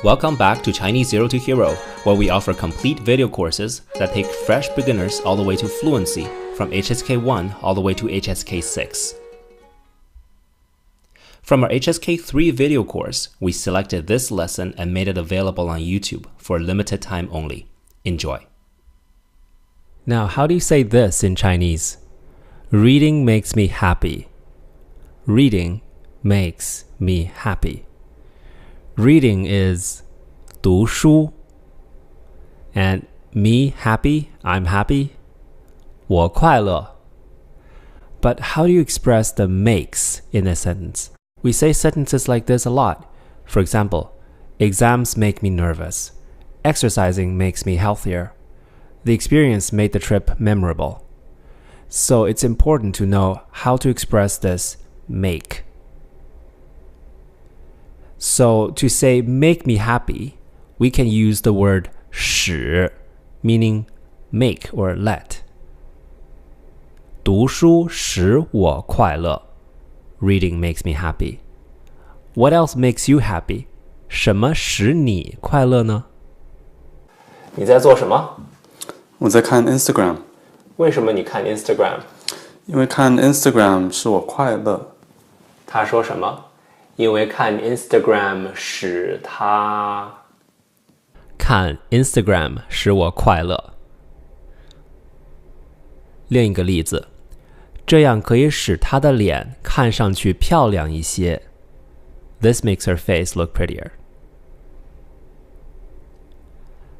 Welcome back to Chinese Zero to Hero, where we offer complete video courses that take fresh beginners all the way to fluency, from HSK 1 all the way to HSK 6. From our HSK 3 video course, we selected this lesson and made it available on YouTube for a limited time only. Enjoy. Now, how do you say this in Chinese? Reading makes me happy. Reading makes me happy. Reading is 读书 and me happy, I'm happy, 我快乐. But how do you express the makes in a sentence? We say sentences like this a lot. For example, exams make me nervous. Exercising makes me healthier. The experience made the trip memorable. So it's important to know how to express this make. So to say make me happy, we can use the word 使, meaning make or let. 读书使我快乐. Reading makes me happy. What else makes you happy? 什么使你快乐呢？你在做什么？我在看 Instagram。为什么你看 Instagram？ 因为看 Instagram 使我快乐。他说什么？因为看 Instagram 使他看 Instagram 使我快乐。另一个例子，这样可以使她的脸看上去漂亮一些。This makes her face look prettier.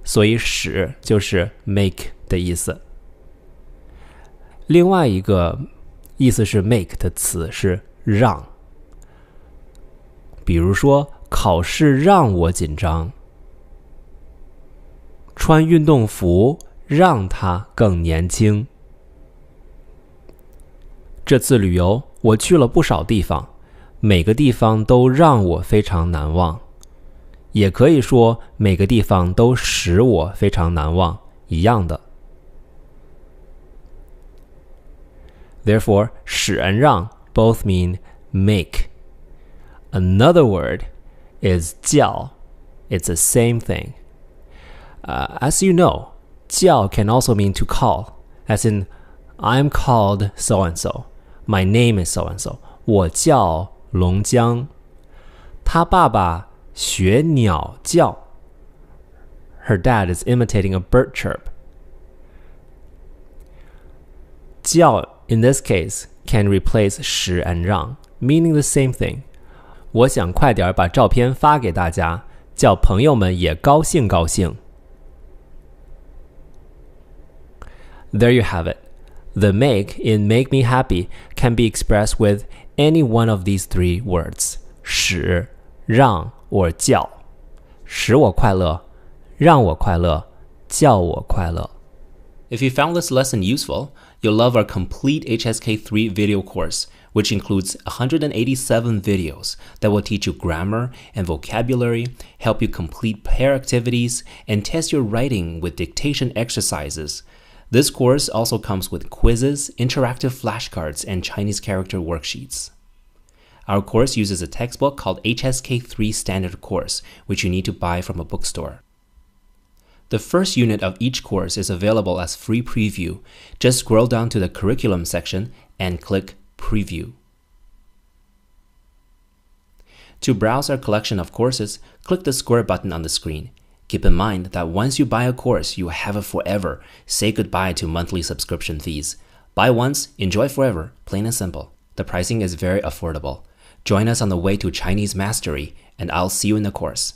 所以使就是 make 的意思。另外一个意思是 make 的词是让。比如说，考试让我紧张。穿运动服让他更年轻。这次旅游我去了不少地方，每个地方都让我非常难忘。也可以说每个地方都使我非常难忘，一样的。Therefore, 使 and 让 both mean make.Another word is 叫. It's the same thing. As you know, 叫 can also mean to call, as in, I'm called so-and-so. My name is so-and-so. 我叫龙江。他爸爸学鸟叫。Her dad is imitating a bird chirp. 叫 in this case can replace 使 and 让, meaning the same thing.我想快点把照片发给大家，叫朋友们也高兴高兴。There you have it. The make in make me happy can be expressed with any one of these three words: 使, 让 or 叫。使我快乐，让我快乐，叫我快乐。If you found this lesson useful, you'll love our complete HSK 3 video course, which includes 187 videos that will teach you grammar and vocabulary, help you complete pair activities, and test your writing with dictation exercises. This course also comes with quizzes, interactive flashcards, and Chinese character worksheets. Our course uses a textbook called HSK 3 Standard Course, which you need to buy from a bookstore. The first unit of each course is available as free preview. Just scroll down to the curriculum section and click Preview. To browse our collection of courses, click the square button on the screen. Keep in mind that once you buy a course, you have it forever. Say goodbye to monthly subscription fees. Buy once, enjoy forever, plain and simple. The pricing is very affordable. Join us on the way to Chinese mastery, and I'll see you in the course.